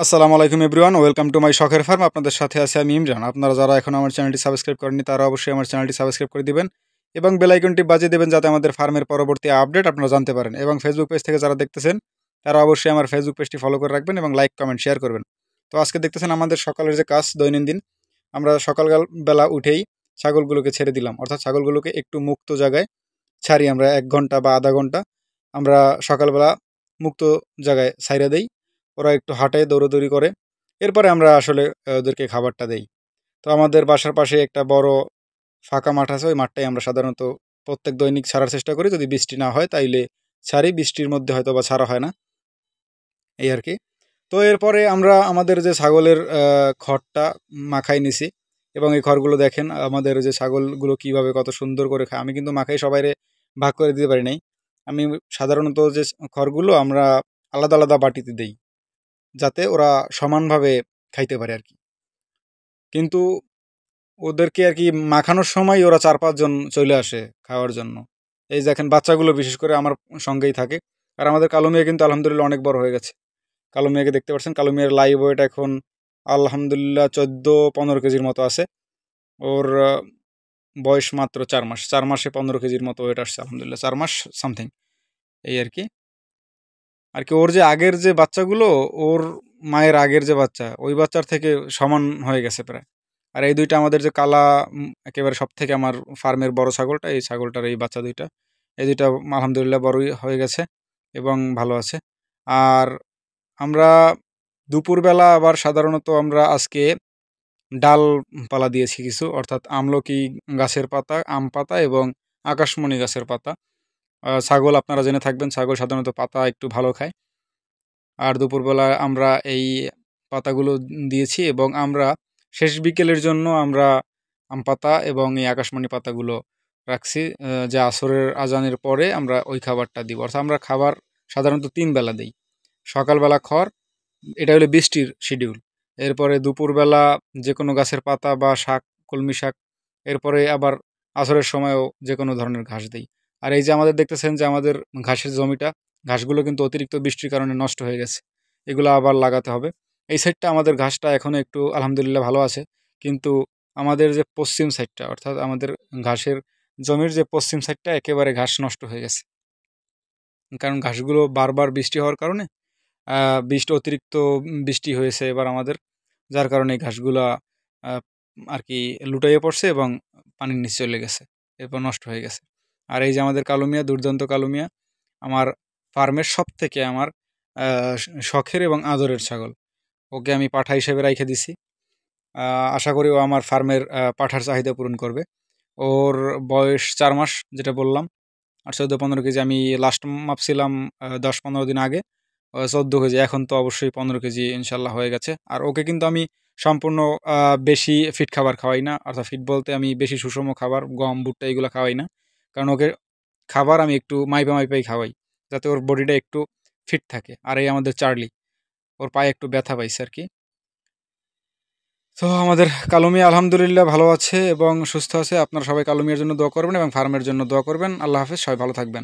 আসসালামু আলাইকুম everyone, welcome to my শখের ফার্ম। আপনাদের সাথে আছে আমি ইমরান। আপনারা যারা এখন আমার চ্যানেলটি সাবস্ক্রাইব করেননি তারা অবশ্যই আমার চ্যানেলটি সাবস্ক্রাইব করে দিবেন এবং বেল আইকনটি বাজিয়ে দেবেন যাতে আমাদের ফার্মের পরবর্তী আপডেট আপনারা জানতে পারেন। এবং ফেসবুক পেজ থেকে যারা দেখতেছেন তারা অবশ্যই আমার ফেসবুক পেজটি ফলো করে রাখবেন এবং লাইক কমেন্ট শেয়ার করবেন। তো আজকে দেখতেছেন আমাদের সকালের যে কাজ দৈনন্দিন, আমরা সকালবেলা উঠেই ছাগলগুলোকে ছেড়ে দিলাম, অর্থাৎ ছাগলগুলোকে একটু মুক্ত জায়গায় ছাড়ি। আমরা 1 ঘন্টা বা আধা ঘন্টা আমরা সকালবেলা মুক্ত জায়গায় ছাইরা দেই, ওরা একটু হাঁটে, দৌড়াদৌড়ি করে। এরপরে আমরা আসলে ওদেরকে খাবারটা দেই। তো আমাদের বাসার পাশে একটা বড় ফাঁকা মাঠ আছে, ওই মাঠটাই আমরা সাধারণত প্রত্যেক দৈনিক ছাড়ার চেষ্টা করি। যদি বৃষ্টি না হয় তাইলে ছাড়ি, বৃষ্টির মধ্যে হয়তো বা ছাড়া হয় না, এই আর কি। তো এরপরে আমরা আমাদের যে ছাগলের খড়টা মাখাই নিছি এবং এই খড়গুলো দেখেন আমাদের যে ছাগলগুলো কিভাবে কত সুন্দর করে খায়। আমি কিন্তু মাখাই সবাইরে ভাগ করে দিতে পারি নাই। আমি সাধারণত যে খড়গুলো আমরা আলাদা আলাদা বাটিতে দেই যাতে ওরা সমানভাবে খাইতে পারে আর কি। কিন্তু ওদেরকে আর কি মাখানোর সময় ওরা 4-5 জন চলে আসে খাওয়ার জন্য। এই দেখেন বাচ্চাগুলো বিশেষ করে আমার সঙ্গেই থাকে। আর আমাদের কালো মেয়ে কিন্তু আলহামদুলিল্লাহ অনেক বড় হয়ে গেছে। কালো মেয়েকে দেখতে পাচ্ছেন, কালো মেয়ের লাইভ ওয়েট এখন আলহামদুলিল্লাহ 14-15 কেজির মতো আছে। ওর বয়স মাত্র 4 মাস। 4 মাসে 15 কেজির মতো ওয়েট আসছে আলহামদুলিল্লাহ, 4 মাস সামথিং, এই আর কি। আর কি ওর যে আগের যে বাচ্চাগুলো, ওর মায়ের আগের যে বাচ্চা, ওই বাচ্চার থেকে সমান হয়ে গেছে প্রায়। আর এই দুইটা আমাদের যে কালা, একেবারে সব থেকে আমার ফার্মের বড় ছাগলটা, এই ছাগলটার এই বাচ্চা দুইটা, এই দুইটা আলহামদুলিল্লাহ বড়ই হয়ে গেছে এবং ভালো আছে। আর আমরা দুপুরবেলা আবার সাধারণত আমরা আজকে ডালপালা দিয়েছি কিছু, অর্থাৎ আমলকি গাছের পাতা, আম পাতা এবং আকাশমণি গাছের পাতা। ছাগল আপনারা জেনে থাকবেন, ছাগল সাধারণত পাতা একটু ভালো খায়। আর দুপুরবেলা আমরা এই পাতাগুলো দিয়েছি এবং আমরা শেষ বিকেলের জন্য আমরা আম পাতা এবং এই আকাশমণি পাতাগুলো রাখছি, যে আসরের আজানের পরে আমরা ওই খাবারটা দিব। অর্থাৎ আমরা খাবার সাধারণত 3 বেলা দিই। সকালবেলা খড়, এটা হলো বৃষ্টির শিডিউল। এরপরে দুপুরবেলা যে কোনো গাছের পাতা বা শাক, কলমি শাক। এরপরে আবার আসরের সময়ও যে কোনো ধরনের ঘাস দিই। আর এই যে আমাদের দেখতেছেন যে আমাদের ঘাসের জমিটা, ঘাসগুলো কিন্তু অতিরিক্ত বৃষ্টির কারণে নষ্ট হয়ে গেছে। এগুলো আবার লাগাতে হবে। এই সাইডটা আমাদের ঘাসটা এখনও একটু আলহামদুলিল্লাহ ভালো আছে, কিন্তু আমাদের যে পশ্চিম সাইডটা, অর্থাৎ আমাদের ঘাসের জমির যে পশ্চিম সাইডটা, একেবারে ঘাস নষ্ট হয়ে গেছে। কারণ ঘাসগুলো বারবার বৃষ্টি হওয়ার কারণে, অতিরিক্ত বৃষ্টি হয়েছে এবার আমাদের, যার কারণে এই ঘাসগুলা আ আর কি লুটাইয়ে পড়ছে এবং পানির নিচে চলে গেছে। এরপর নষ্ট হয়ে গেছে। আর এই যে আমাদের কালো মিয়া, দুর্দান্ত কালো মিয়া, আমার ফার্মের সবথেকে আমার আ শখের এবং আদরের ছাগল। ওকে আমি পাঠা হিসেবে রাইখে দিছি। আশা করি ও আমার ফার্মের পাঠার চাহিদা পূরণ করবে। ওর বয়স 4 মাস যেটা বললাম। আর 14-15 কেজি আমি লাস্ট মাপছিলাম 10-15 দিন আগে। 14 কেজি, এখন তো অবশ্যই 15 কেজি ইনশাল্লাহ হয়ে গেছে। আর ওকে কিন্তু আমি সম্পূর্ণ আ বেশি ফিট খাবার খাওয়াই না। অর্থাৎ ফিট বলতে আমি বেশি সুষম খাবার, গম, ভুট্টা এগুলা খাওয়াই না। কারণ ওকে খাবার আমি একটু মাইপা মাইপাই খাওয়াই, যাতে ওর বডিটা একটু ফিট থাকে। আর এই আমাদের চার্লি, ওর পায়ে একটু ব্যথা পাইছে আরকি। তো আমাদের কালো মিয়া আলহামদুলিল্লাহ ভালো আছে এবং সুস্থ আছে। আপনারা সবাই কালো মিয়ার জন্য দোয়া করবেন এবং ফার্মের জন্য দোয়া করবেন। আল্লাহ হাফেজ, সবাই ভালো থাকবেন।